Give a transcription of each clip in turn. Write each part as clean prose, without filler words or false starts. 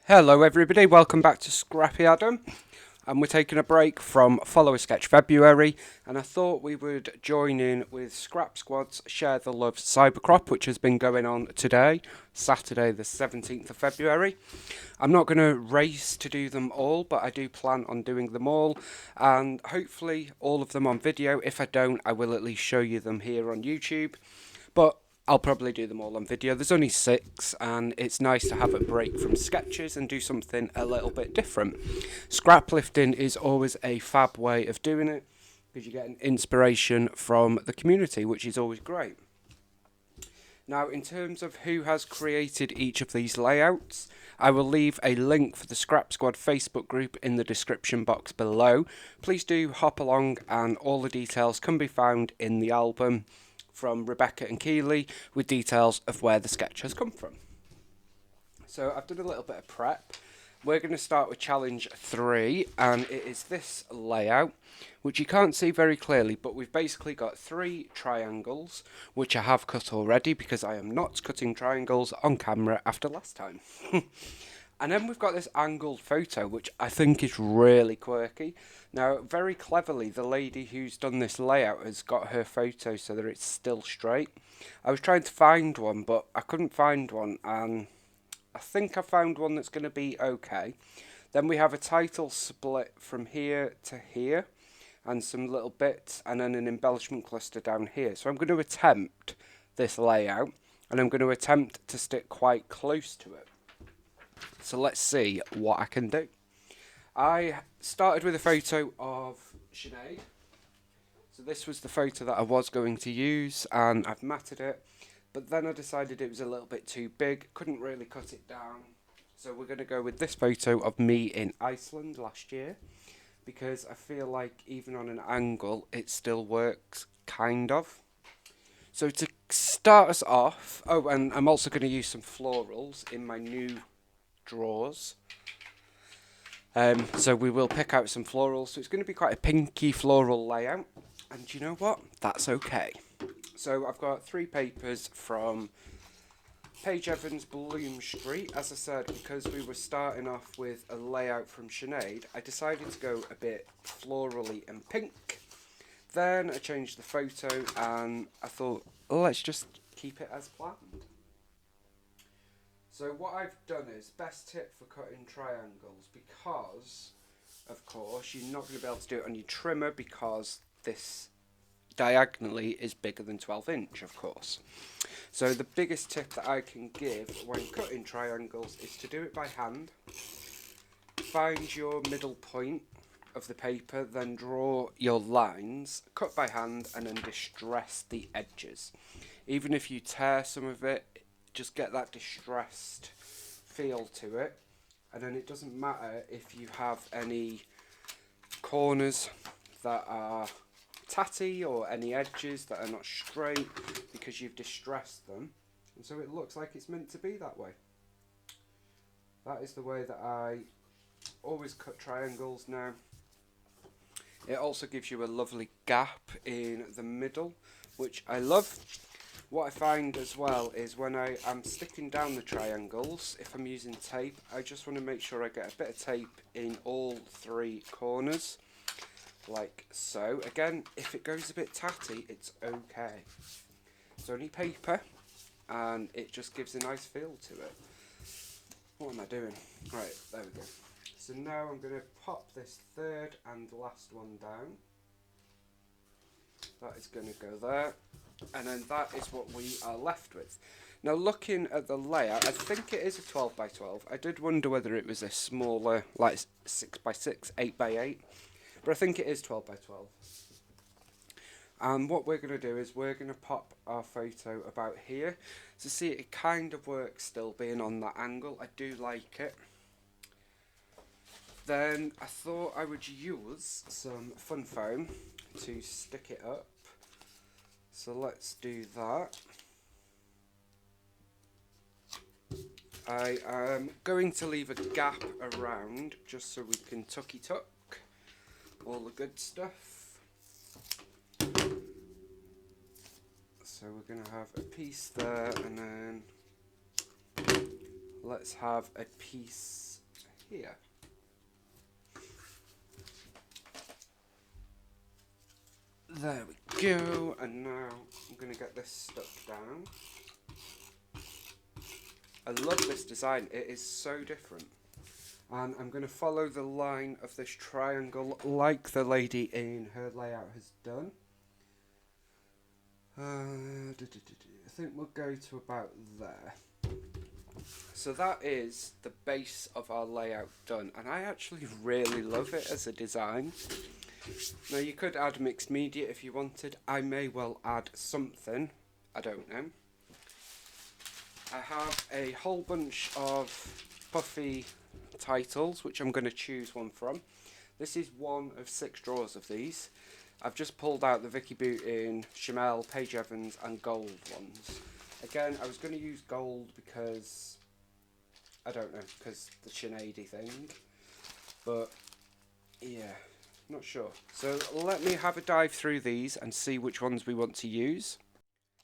Hello everybody, welcome back to Scrappy Adam, and we're taking a break from Follow a Sketch February, and I thought we would join in with Scrap Squad's Share the Love Cybercrop, which has been going on today, Saturday the 17th of February. I'm not going to race to do them all, but I do plan on doing them all, and hopefully all of them on video. If I don't, I will at least show you them here on YouTube, but I'll probably do them all on video. There's only 6, and it's nice to have a break from sketches and do something a little bit different. Scraplifting is always a fab way of doing it because you get an inspiration from the community, which is always great. Now, in terms of who has created each of these layouts, I will leave a link for the Scrap Squad Facebook group in the description box below. Please do hop along, and all the details can be found in the album from Rebecca and Keeley with details of where the sketch has come from. So I've done a little bit of prep. We're going to start with challenge 3, and it is this layout, which you can't see very clearly, but we've basically got 3 triangles, which I have cut already because I am not cutting triangles on camera after last time. And then we've got this angled photo, which I think is really quirky. Now, very cleverly, the lady who's done this layout has got her photo so that it's still straight. I was trying to find one, but I couldn't find one, and I think I found one that's going to be okay. Then we have a title split from here to here, and some little bits, and then an embellishment cluster down here. So I'm going to attempt this layout, and I'm going to attempt to stick quite close to it. So let's see what I can do. I started with a photo of Sinead. So this was the photo that I was going to use, and I've matted it. But then I decided it was a little bit too big, couldn't really cut it down. So we're going to go with this photo of me in Iceland last year, because I feel like even on an angle it still works, kind of. So to start us off, oh, and I'm also going to use some florals in my new drawers. So we will pick out some florals. So it's going to be quite a pinky floral layout. And you know what? That's okay. So I've got 3 papers from Paige Evans Bloom Street. As I said, because we were starting off with a layout from Sinead, I decided to go a bit florally and pink. Then I changed the photo and I thought, let's just keep it as planned. So what I've done is, best tip for cutting triangles, because of course you're not going to be able to do it on your trimmer because this diagonally is bigger than 12 inch, of course. So the biggest tip that I can give when cutting triangles is to do it by hand. Find your middle point of the paper, then draw your lines, cut by hand, and then distress the edges. Even if you tear some of it, just get that distressed feel to it, and then it doesn't matter if you have any corners that are tatty or any edges that are not straight, because you've distressed them, and so it looks like it's meant to be that way. That is the way that I always cut triangles now. It also gives you a lovely gap in the middle, which I love. What I find as well is when I am sticking down the triangles, if I'm using tape, I just want to make sure I get a bit of tape in all 3 corners, like so. Again, if it goes a bit tatty, it's okay. It's only paper, and it just gives a nice feel to it. What am I doing? Right, there we go. So now I'm going to pop this 3rd and last one down. That is going to go there. And then that is what we are left with. Now, looking at the layout, I think it is a 12 by 12. I did wonder whether it was a smaller, like 6 by 6, 8 by 8. But I think it is 12 by 12. And what we're going to do is we're going to pop our photo about here. So see, it kind of works still being on that angle. I do like it. Then I thought I would use some fun foam to stick it up. So let's do that. I am going to leave a gap around just so we can tucky tuck all the good stuff. So we're going to have a piece there, and then let's have a piece here. There we go, and now I'm going to get this stuck down. I love this design, it is so different. And I'm going to follow the line of this triangle like the lady in her layout has done. I think we'll go to about there. So that is the base of our layout done, and I actually really love it as a design. Now you could add mixed media if you wanted. I may well add something, I don't know. I have a whole bunch of puffy titles which I'm going to choose one from. This is one of 6 drawers of these. I've just pulled out the Vicky Bootin, Chamel, Paige Evans and gold ones. Again, I was going to use gold because, I don't know, because the Sinead thing, but yeah, not sure. So let me have a dive through these and see which ones we want to use.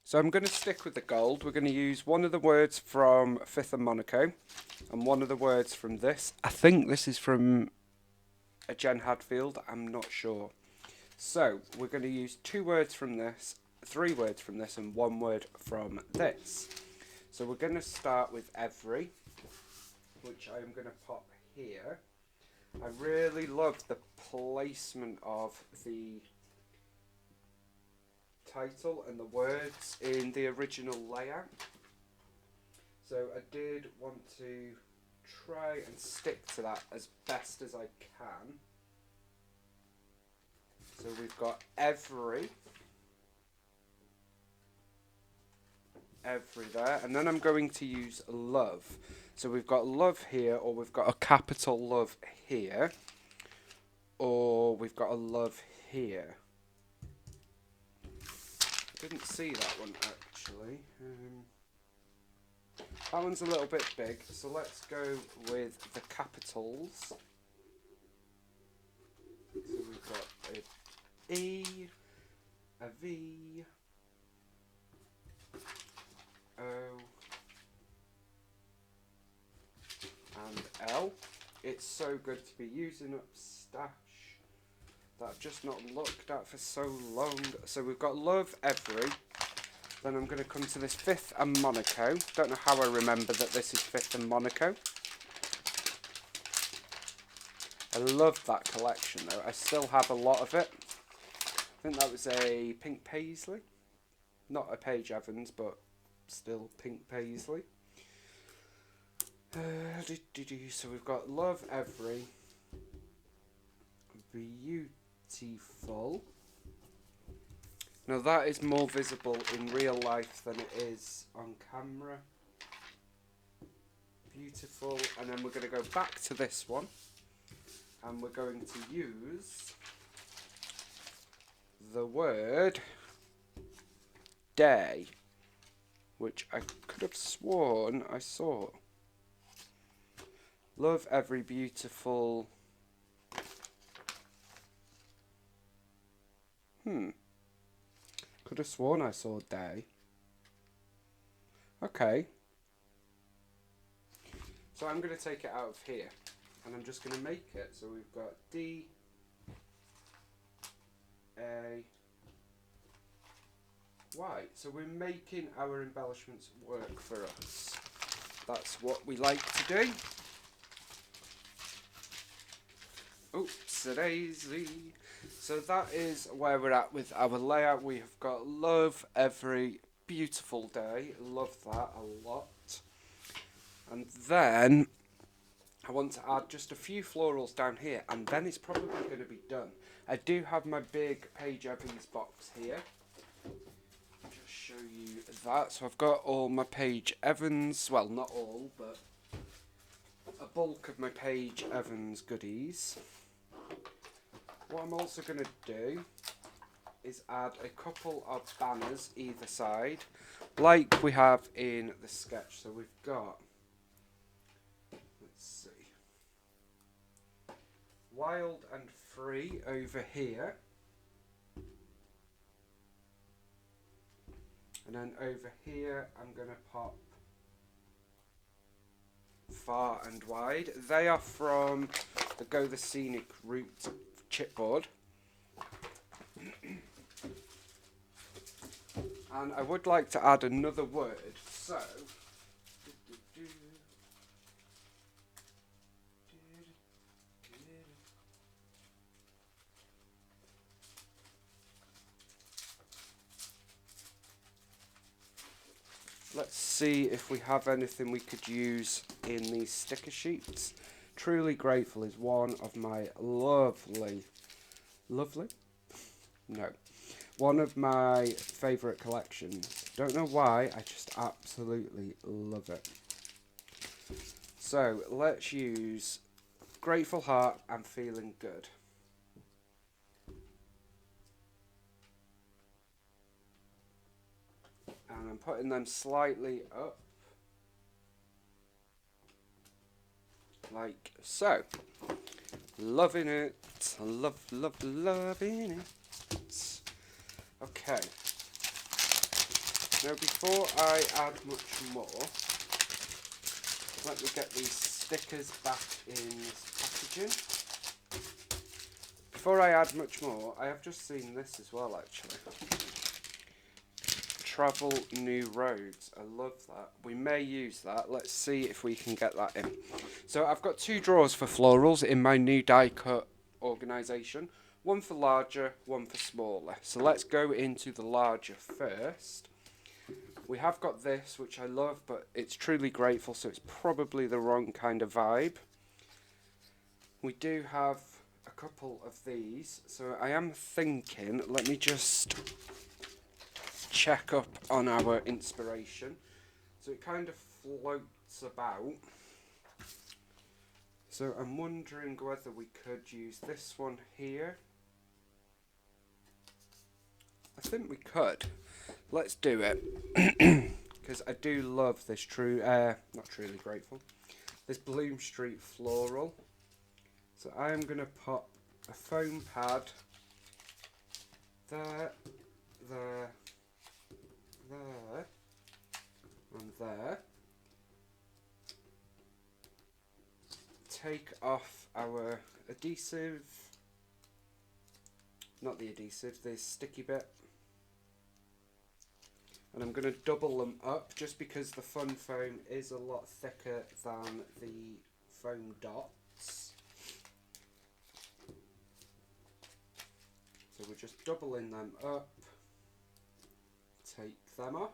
So I'm going to stick with the gold. We're going to use one of the words from Fifth and Monaco and one of the words from this. I think this is from a Jen Hadfield, I'm not sure. So we're going to use 2 words from this, 3 words from this and 1 word from this. So we're going to start with every, which I'm going to pop here. I really love the placement of the title and the words in the original layout. So I did want to try and stick to that as best as I can. So we've got every there, and then I'm going to use love. So we've got love here, or we've got a capital love here, or we've got a love here. I didn't see that one actually. That one's a little bit big, so let's go with the capitals. So we've got a E, a V, O, and L. It's so good to be using up stash that I've just not looked at for so long. So we've got love every. Then I'm going to come to this Fifth and Monaco. Don't know how I remember that this is Fifth and Monaco. I love that collection though. I still have a lot of it. I think that was a pink paisley. Not a Paige Evans, but still pink paisley. So we've got love every. Beautiful. Now that is more visible in real life than it is on camera. Beautiful. And then we're going to go back to this one. And we're going to use the word day, which I could have sworn I saw. Love every beautiful. Could have sworn I saw day. Okay. So I'm going to take it out of here. And I'm just going to make it. So we've got D, A, Y. So we're making our embellishments work for us. That's what we like to do. Oops-a-daisy. So that is where we're at with our layout. We have got love every beautiful day. Love that a lot. And then I want to add just a few florals down here, and then it's probably going to be done. I do have my big Paige Evans box here. I'll just show you that. So I've got all my Paige Evans, well not all, but a bulk of my Paige Evans goodies. What I'm also going to do is add a couple of banners either side, like we have in the sketch. So we've got, let's see, Wild and Free over here, and then over here I'm going to pop far and wide. They are from the Go the Scenic Route chipboard. And I would like to add another word, so let's see if we have anything we could use in these sticker sheets. Truly Grateful is one of my lovely? No. One of my favourite collections. Don't know why, I just absolutely love it. So, let's use Grateful Heart and Feeling Good. And I'm putting them slightly up. Like so. Loving it. Loving it. Okay. Now before I add much more, let me get these stickers back in this packaging. Before I add much more, I have just seen this as well actually. Travel New Roads. I love that. We may use that. Let's see if we can get that in. So I've got 2 drawers for florals in my new die cut organisation. One for larger, one for smaller. So let's go into the larger first. We have got this, which I love, but it's Truly Grateful, so it's probably the wrong kind of vibe. We do have a couple of these, so I am thinking, let me just check up on our inspiration. So it kind of floats about. So I'm wondering whether we could use this one here. I think we could. Let's do it. Because I do love this not Truly Grateful, this Bloom Street floral. So I am going to put a foam pad there, there, there, and there. Take off our adhesive, not the adhesive, the sticky bit. And I'm going to double them up just because the fun foam is a lot thicker than the foam dots. So we're just doubling them up. Take them off.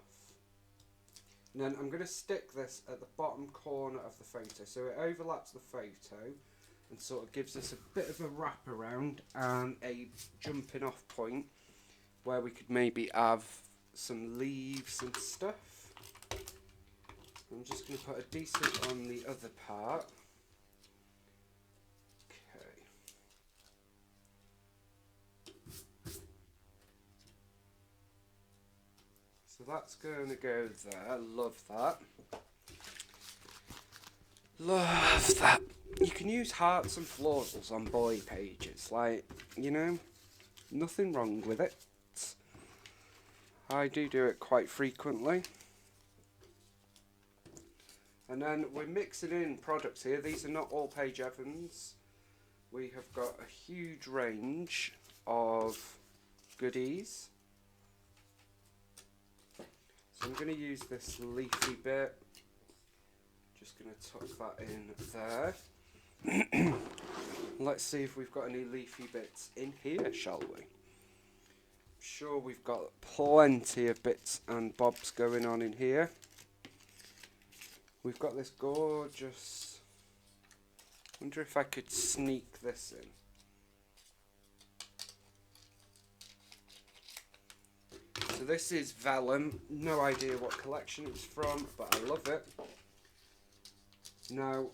And then I'm going to stick this at the bottom corner of the photo so it overlaps the photo and sort of gives us a bit of a wrap around and a jumping off point where we could maybe have some leaves and stuff. I'm just going to put adhesive on the other part. Okay. So that's going to go there. Love that. Love that. You can use hearts and florals on boy pages. Like, you know, nothing wrong with it. I do it quite frequently. And then we're mixing in products here. These are not all Paige Evans. We have got a huge range of goodies. So I'm going to use this leafy bit. Just going to tuck that in there. Let's see if we've got any leafy bits in here, shall we? I'm sure we've got plenty of bits and bobs going on in here. We've got this gorgeous, wonder if I could sneak this in. So this is vellum, no idea what collection it's from, but I love it. Now,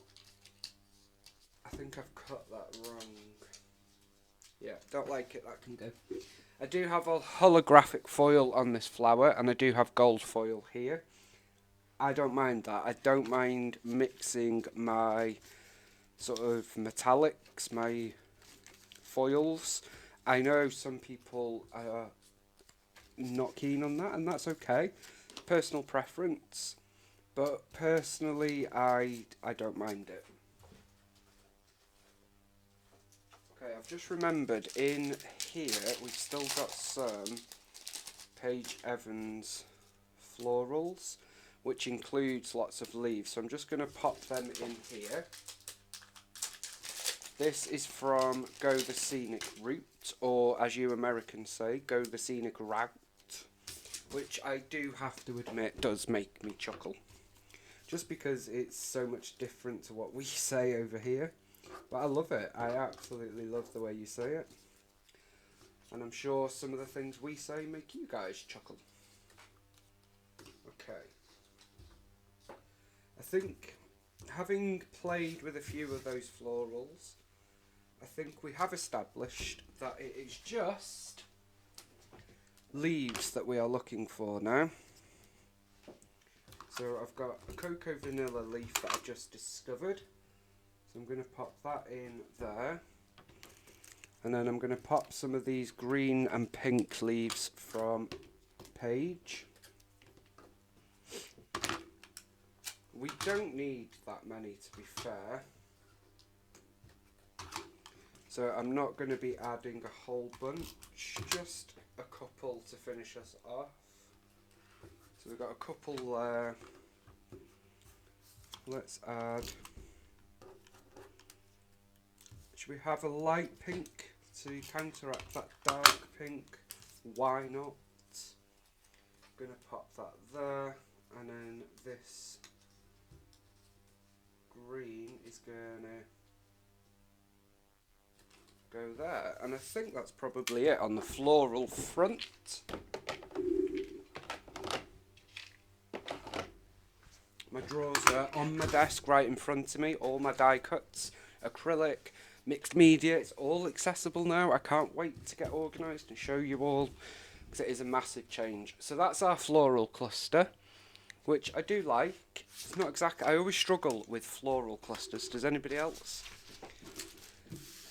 I think I've cut that wrong. Yeah, don't like it, that can go. I do have a holographic foil on this flower, and I do have gold foil here. I don't mind that. I don't mind mixing my sort of metallics, my foils. I know some people are not keen on that, and that's okay. Personal preference. But personally, I don't mind it. Okay, I've just remembered in here we've still got some Paige Evans florals, which includes lots of leaves. So I'm just going to pop them in here. This is from Go the Scenic Route, or as you Americans say, Go the Scenic Route, which I do have to admit does make me chuckle. Just because it's so much different to what we say over here. But I love it. I absolutely love the way you say it. And I'm sure some of the things we say make you guys chuckle. Okay. I think, having played with a few of those florals, I think we have established that it is just leaves that we are looking for now. So I've got a cocoa vanilla leaf that I've just discovered. So I'm going to pop that in there. And then I'm going to pop some of these green and pink leaves from Paige. We don't need that many, to be fair. So I'm not going to be adding a whole bunch, just a couple to finish us off. So we've got a couple there. Let's add, should we have a light pink to counteract that dark pink? Why not? I'm going to pop that there, and then this green is going to go there, and I think that's probably it on the floral front. My drawers are on my desk right in front of me, all my die cuts, acrylic, mixed media, it's all accessible now. I can't wait to get organised and show you all, because it is a massive change. So that's our floral cluster, which I do like. It's not exactly, I always struggle with floral clusters. Does anybody else?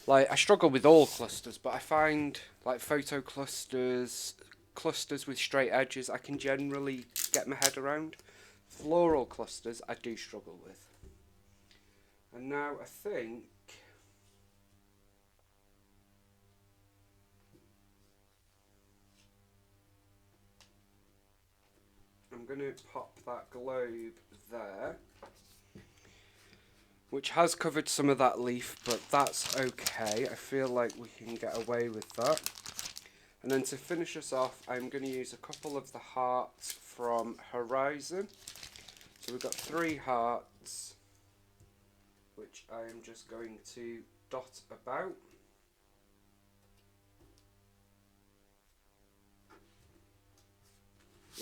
Like, I struggle with all clusters, but I find like photo clusters, clusters with straight edges, I can generally get my head around. Floral clusters I do struggle with. And now I think I'm going to pop that globe there, which has covered some of that leaf, but that's okay. I feel like we can get away with that. And then to finish us off, I'm going to use a couple of the hearts from Horizon. So we've got 3 hearts, which I am just going to dot about.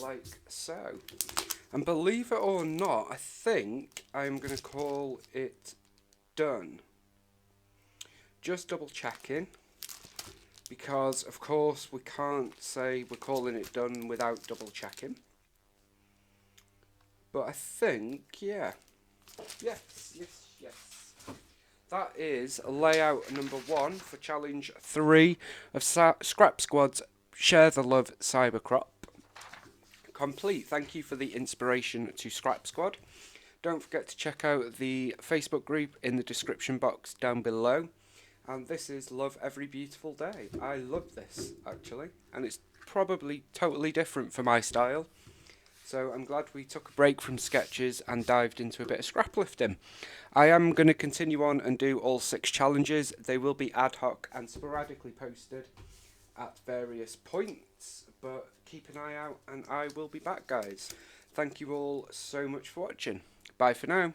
Like so. And believe it or not, I think I'm going to call it done. Just double checking, because of course we can't say we're calling it done without double checking. But I think, yeah. Yes. That is layout number 1 for challenge 3 of Scrap Squad's Share the Love Cybercrop. Complete. Thank you for the inspiration to Scrap Squad. Don't forget to check out the Facebook group in the description box down below. And this is Love Every Beautiful Day. I love this, actually. And it's probably totally different for my style. So I'm glad we took a break from sketches and dived into a bit of scraplifting. I am going to continue on and do all 6 challenges. They will be ad hoc and sporadically posted at various points, but keep an eye out and I will be back, guys. Thank you all so much for watching. Bye for now.